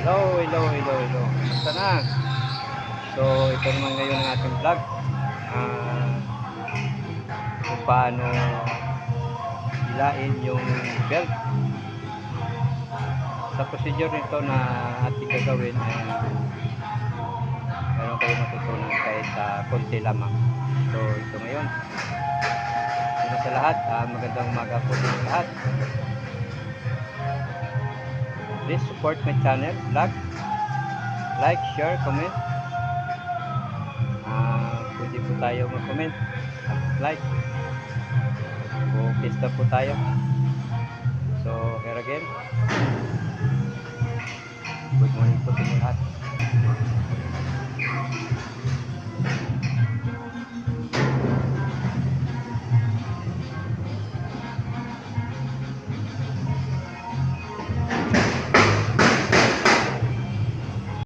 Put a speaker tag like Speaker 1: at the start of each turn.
Speaker 1: Hello, hello, hello, hello. Basta na. So, ito naman ngayon ang ating vlog. Kung paano hilain yung belt. Sa procedure nito na ating gagawin ay meron kayo matutunan kahit konti lamang. So, ito ngayon. Una sa lahat, magandang umaga po sa lahat. Please support my channel, vlog. Like, share, comment. Pwede po tayo mag-comment at like. Pista po tayo. So, here again. Good morning po sa inyo lahat.